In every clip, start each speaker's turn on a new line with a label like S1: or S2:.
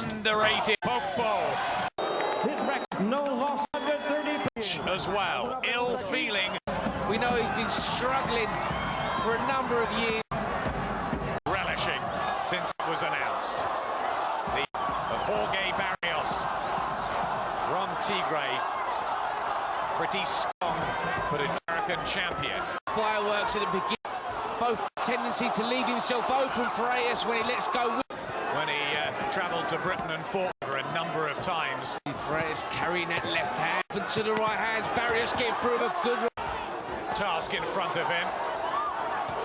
S1: underrated Pogba.
S2: His record, no loss under 30
S1: as well. Ill feeling.
S3: We know he's been struggling for a number of years.
S1: Relishing since it was announced. The Jorge Barrios from Tigray. Pretty strong, but an American champion.
S3: Fireworks at the beginning. Both tendency to leave himself open for Freitas when he lets go.
S1: When he travelled to Britain and fought for a number of times.
S3: Freitas carrying that left hand and to the right hands. Barrios getting through a good
S1: task in front of him.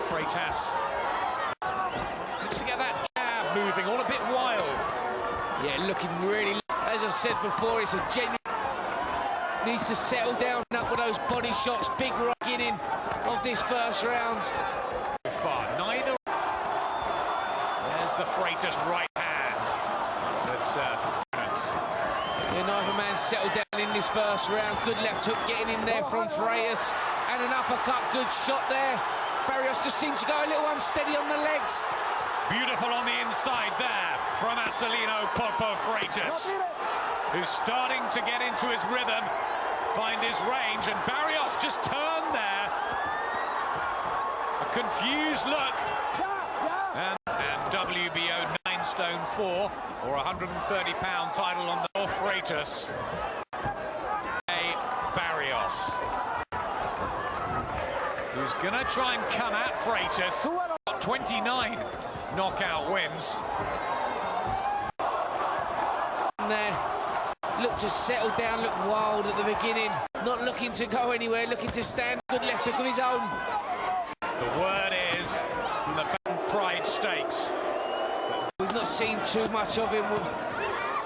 S1: Freitas needs to get that jab moving, all a bit wild.
S3: Yeah, looking really, as I said before, it's a genuine. Needs to settle down up with those body shots. Big right beginning of this first round.
S1: So far, neither. There's the Freitas right hand. That's
S3: neither man settled down in this first round. Good left hook getting in there from Freitas. And an uppercut, good shot there. Barrios just seems to go a little unsteady on the legs.
S1: Beautiful on the inside there from Acelino Freitas, who's starting to get into his rhythm, find his range, and Barrios just turned there. A confused look. And WBO 9 stone 4, or 130-pound title on the Freitas. Barrios, who's gonna try and come at Freitas. 29 knockout wins.
S3: There, looked to settle down, looked wild at the beginning, not looking to go anywhere, looking to stand. Good left hook of his own.
S1: The word is from the Pride Stakes.
S3: We've not seen too much of him.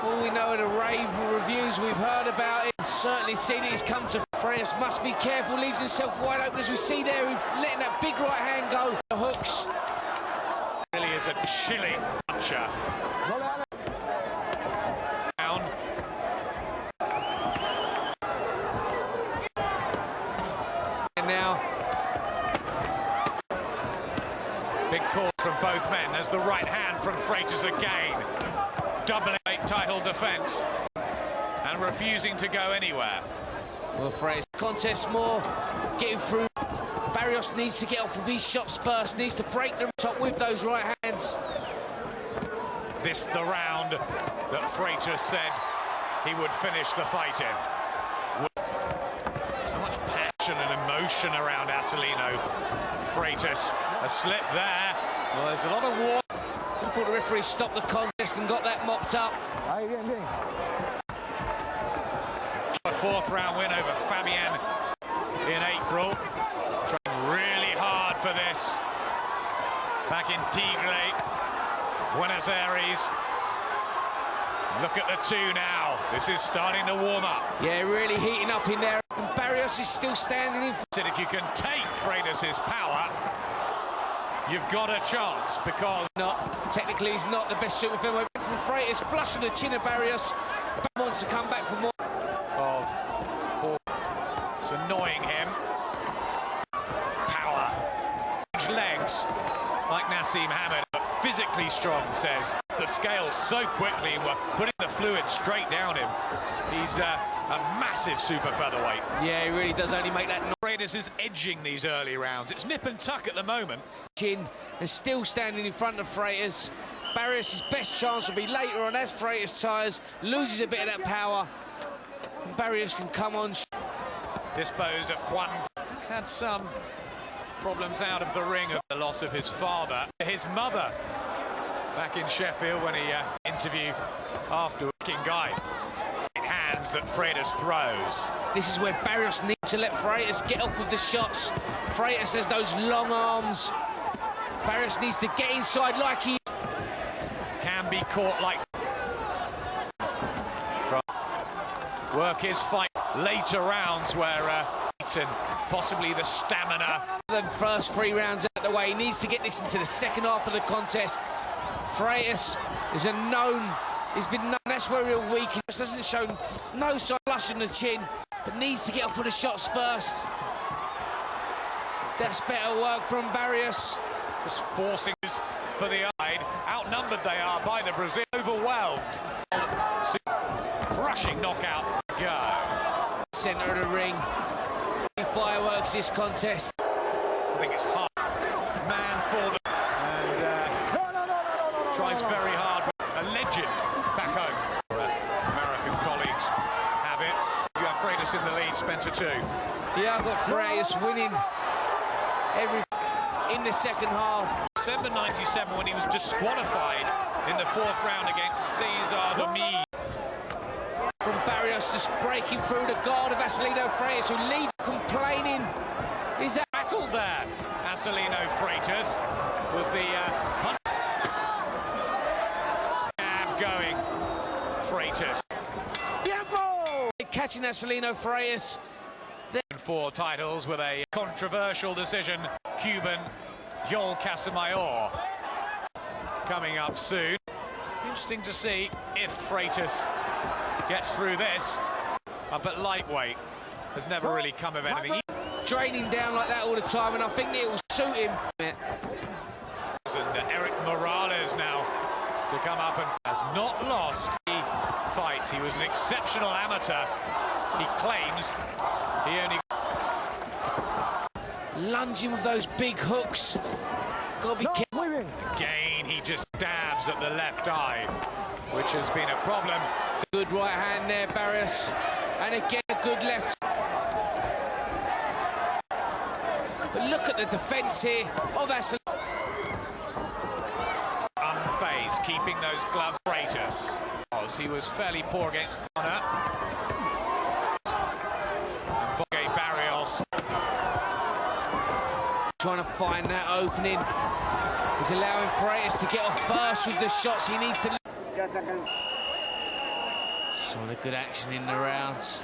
S3: All we know are the rave reviews we've heard about him. Certainly seen it. He's come to Freitas. Must be careful. Leaves himself wide open as we see there. He's letting that big right hand go. The hooks.
S1: Really is a chilling puncher. Down.
S3: And now.
S1: Big calls from both men. There's the right hand from Freitas again. Doubling title defense and refusing to go anywhere.
S3: Well, Freitas contest more, getting through. Barrios needs to get off of these shots first, needs to break the top with those right hands.
S1: This the round that Freitas said he would finish the fight in. So much passion and emotion around Acelino Freitas. A slip there. Well, there's a lot of war.
S3: Before the referee stopped the contest and got that mopped up.
S1: A fourth round win over Fabian in April. Trying really hard for this. Back in Tigray, Buenos Aires. Look at the two now. This is starting to warm up.
S3: Yeah, really heating up in there. And Barrios is still standing in.
S1: Said if you can take Freitas' power, you've got a chance, because
S3: technically he's not the best super featherweight. From Freitas, flush on the chin of Barrios. Wants to come back for more.
S1: It's annoying him. Power. Legs, like Nassim Hamid, but physically strong, says. The scales so quickly, and we're putting the fluid straight down him. He's a massive super featherweight.
S3: Yeah, he really does only make that.
S1: Freitas is edging these early rounds. It's nip and tuck at the moment.
S3: Chin is still standing in front of Freitas. Barrios' best chance will be later on as Freitas tires, loses a bit of that power. And Barrios can come on.
S1: Disposed of Juan. He's had some problems out of the ring of the loss of his father. His mother back in Sheffield when he interviewed after King Guy. Hands that Freitas throws.
S3: This is where Barrios needs to let Freitas get off with the shots. Freitas has those long arms. Barrios needs to get inside like he
S1: can be caught like. Work his fight later rounds where possibly the stamina.
S3: The first 3 rounds out of the way. He needs to get this into the second half of the contest. Freitas is a known. He's been known. That's where he'll weaken. Just hasn't shown no side flush in the chin, but needs to get off with the shots first. That's better work from Barrios.
S1: Just forcing for the eye. Outnumbered they are by the Brazil. Overwhelmed. crushing knockout. Go.
S3: Centre of the ring. Fireworks this contest.
S1: I think it's hard. Man for them. And tries very hard. A legend back home. American colleagues have it. You have Freitas in the lead, Spencer too.
S3: Yeah, I've got Freitas winning in the second half.
S1: December 97 when he was disqualified in the 4th round against Cesar Domingue.
S3: From Barrios just breaking through the guard of Acelino Freitas, who leaves complaining. Is that
S1: battle there? Acelino Freitas was the going Freitas.
S3: Catching Acelino Freitas.
S1: 4 titles with a controversial decision. Cuban Yoel Casamayor coming up soon. Interesting to see if Freitas gets through this. But lightweight has never really come of anything.
S3: Draining down like that all the time, and I think it will suit him.
S1: And Eric Morales now to come up and has not lost the fight. He was an exceptional amateur. He claims he only
S3: lunging with those big hooks. Got to be careful.
S1: Again, he just dabs at the left eye, which has been a problem.
S3: Good right hand there, Barrios, and again a good left. But look at the defence here of Acelino.
S1: Unfazed, keeping those gloves. Freitas. He was fairly poor against Connor. And Barrios
S3: trying to find that opening. He's allowing Freitas to get off first with the shots he needs to. Showing a good action in the rounds.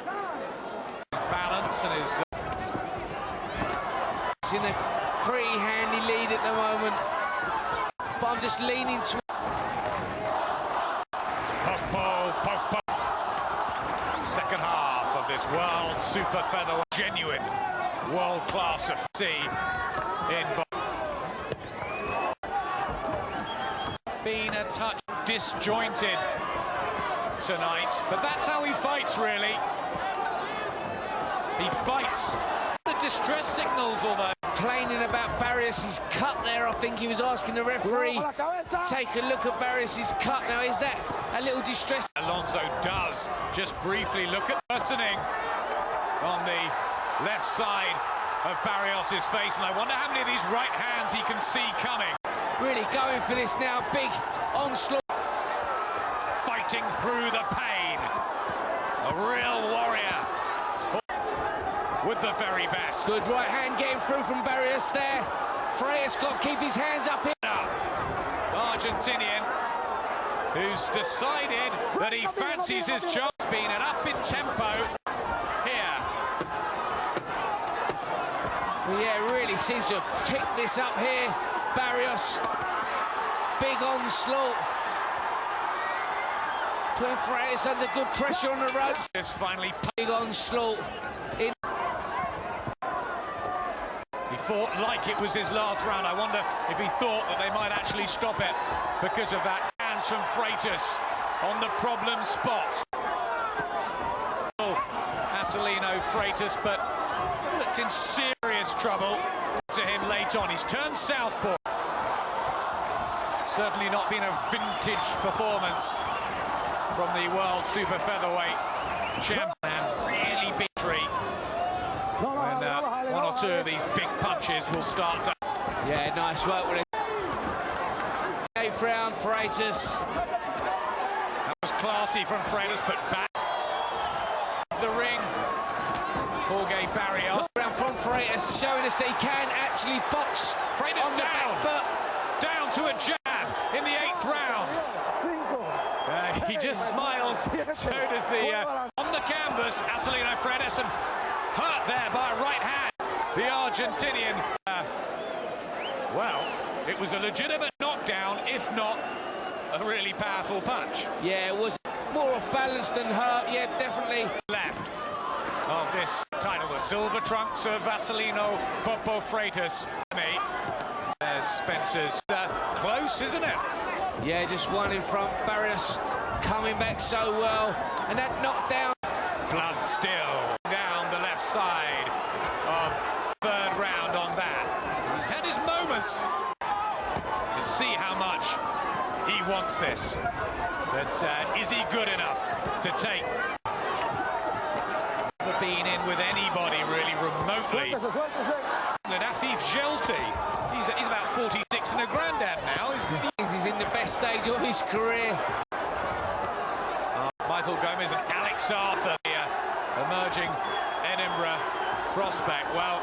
S1: His balance and his.
S3: It's in a pretty handy lead at the moment. But I'm just leaning to.
S1: Popo. Second half of this world super featherweight. Genuine world-class FC in been a touch disjointed tonight, but that's how he fights, really. He fights the distress signals, although
S3: complaining about Barrios' cut there. I think he was asking the referee to take a look at Barrios' cut. Now, is that a little distress?
S1: Alonso does just briefly look at worsening on the left side of Barrios' face, and I wonder how many of these right hands he can see coming.
S3: Really going for this now, big onslaught.
S1: Fighting through the pain. A real warrior with the very best.
S3: Good right hand getting through from Barrios there. Freitas got to keep his hands up here.
S1: Argentinian, who's decided that he fancies his chance, being an up in tempo here.
S3: Well, yeah, really seems to have picked this up here. Barrios, big onslaught. Putting Freitas under good pressure on the ropes.
S1: It's finally
S3: big onslaught. He
S1: fought like it was his last round. I wonder if he thought that they might actually stop it because of that. Hands from Freitas on the problem spot. Acelino Freitas, but looked in serious trouble to him late on. He's turned southpaw. Certainly not been a vintage performance from the world super featherweight champion. Really big treat. And one or two of these big punches will start to.
S3: Yeah, nice work with it. 8th round, Freitas.
S1: That was classy from Freitas, but back the ring. Jorge Barrios.
S3: Round from Freitas, showing us that he can actually box.
S1: Freitas
S3: on the
S1: down.
S3: back foot.
S1: Down to a jab in the 8th round. He just smiles. So does the on the canvas, Acelino Freitas, and hurt there by a right hand. The Argentinian. Well, it was a legitimate knockdown, if not a really powerful punch.
S3: Yeah, it was more off balance than hurt. Yeah, definitely.
S1: Left of this title, the silver trunks of Acelino Popo Freitas. There's Spencer's close, isn't it?
S3: Yeah, just one in front. Barrios coming back so well. And that knockdown.
S1: Blood still down the left side of third round on that. He's had his moments. You can see how much he wants this. But is he good enough to take? Never been in with anybody really remotely. And Afif Jelti, he's about 46 and a granddad now.
S3: He's in the best stage of his career.
S1: Michael Gomez and Alex Arthur, the emerging Edinburgh prospect. Well,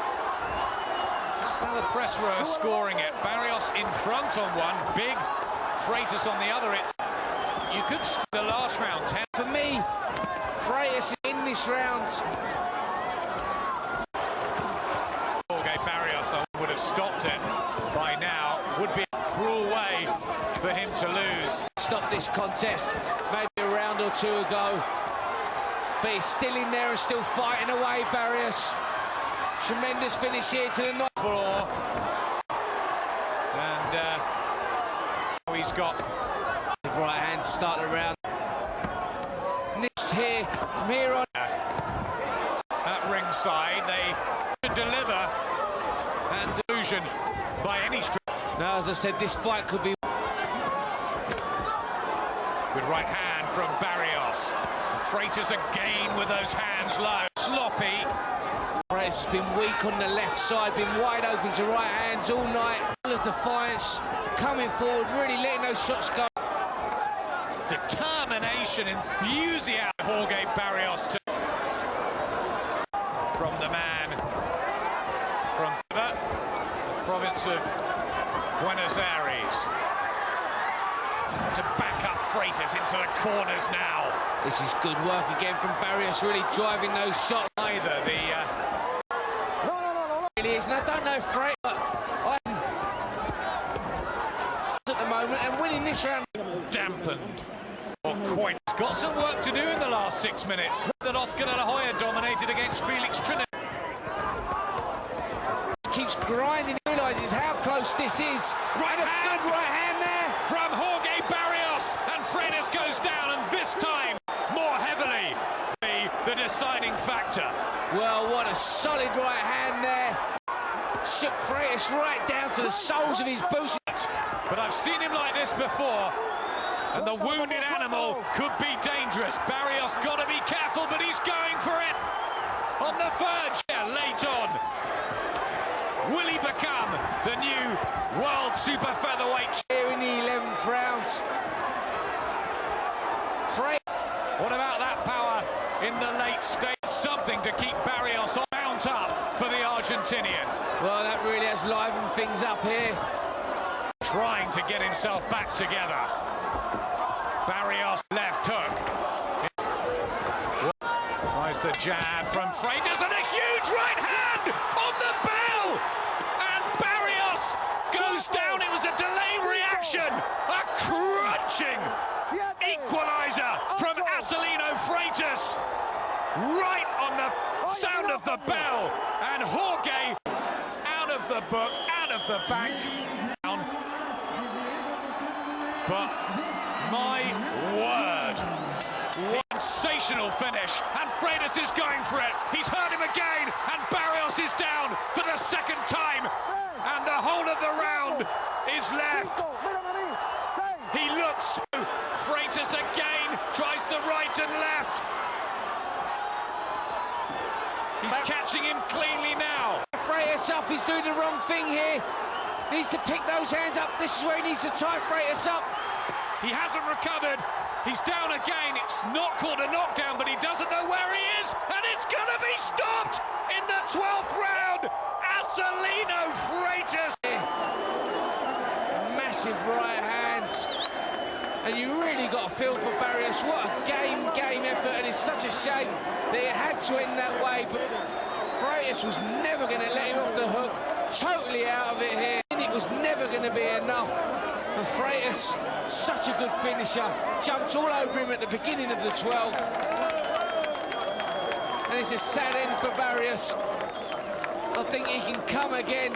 S1: this is how the press row are scoring it. Barrios in front on one, big Freitas on the other. You could score the last round 10.
S3: For me, Freitas in this round.
S1: Jorge Barrios would have stopped it by now. Would be a cruel way for him to lose.
S3: Stop this contest maybe a round or two ago, but he's still in there and still fighting away. Barrios, tremendous finish here to the knock
S1: floor, and he's got
S3: the right hand start the round. Next here from here on
S1: at ringside, they should deliver and delusion by any stretch.
S3: Now, as I said, this fight could be.
S1: Good right hand from Barrios. Freitas again with those hands low. Sloppy.
S3: Freitas has been weak on the left side, been wide open to right hands all night. Full of defiance, coming forward, really letting those shots go.
S1: Determination, enthusiasm. Jorge Barrios from the man from the province of Buenos Aires. To back up Freitas into the corners now.
S3: This is good work again from Barrios, really driving those shots.
S1: Either the
S3: really is, and I don't know if Freitas at the moment and winning this round.
S1: Dampened. Coyne's got some work to do in the last 6 minutes. That Oscar De La Hoya dominated against Felix Trinidad.
S3: Keeps grinding, he realises how close this is.
S1: Right hand,
S3: good right hand there
S1: from Jorge Barrios, and Freitas goes down, and this time more heavily. The deciding factor.
S3: Well, what a solid right hand there. Shook Freitas right down to the soles of his boots.
S1: But I've seen him like this before, and the wounded animal could be dangerous. Barrios got to be careful, but he's going for it on the verge. Yeah, late on. Will he become the new world super featherweight
S3: here in the 11th round?
S1: What about that power in the late stage? Something to keep Barrios on mount up for the Argentinian.
S3: Well, that really has livened things up here.
S1: Trying to get himself back together. Barrios left hook. Tries the jab from Freitas, and a huge right hand on the bell! And Barrios goes down. It was a delayed reaction. A crunching equalizer from Acelino Freitas. Right on the sound of the bell. And Jorge out of the book, out of the bank. But my word, sensational finish, and Freitas is going for it. He's hurt him again, and Barrios is down for the second time, and the whole of the round is left. He looks through. Freitas again tries the right and left. He's catching him cleanly now.
S3: Freitas up, he's doing the wrong thing here. Needs to pick those hands up. This is where he needs to tie Freitas up.
S1: He hasn't recovered. He's down again. It's not called a knockdown, but he doesn't know where he is, and it's going to be stopped in the 12th round. Acelino Freitas.
S3: Massive right hand. And you really got a feel for Barrios. What a game effort, and it's such a shame that it had to end that way, but Freitas was never going to let him off the hook. Totally out of it here. It was never going to be enough. And Freitas, such a good finisher, jumped all over him at the beginning of the 12th. And it's a sad end for Barrios. I think he can come again.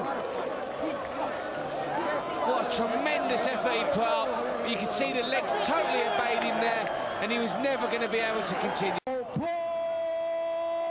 S3: What a tremendous effort he put up. You can see the legs totally obeyed him there. and he was never going to be able to continue.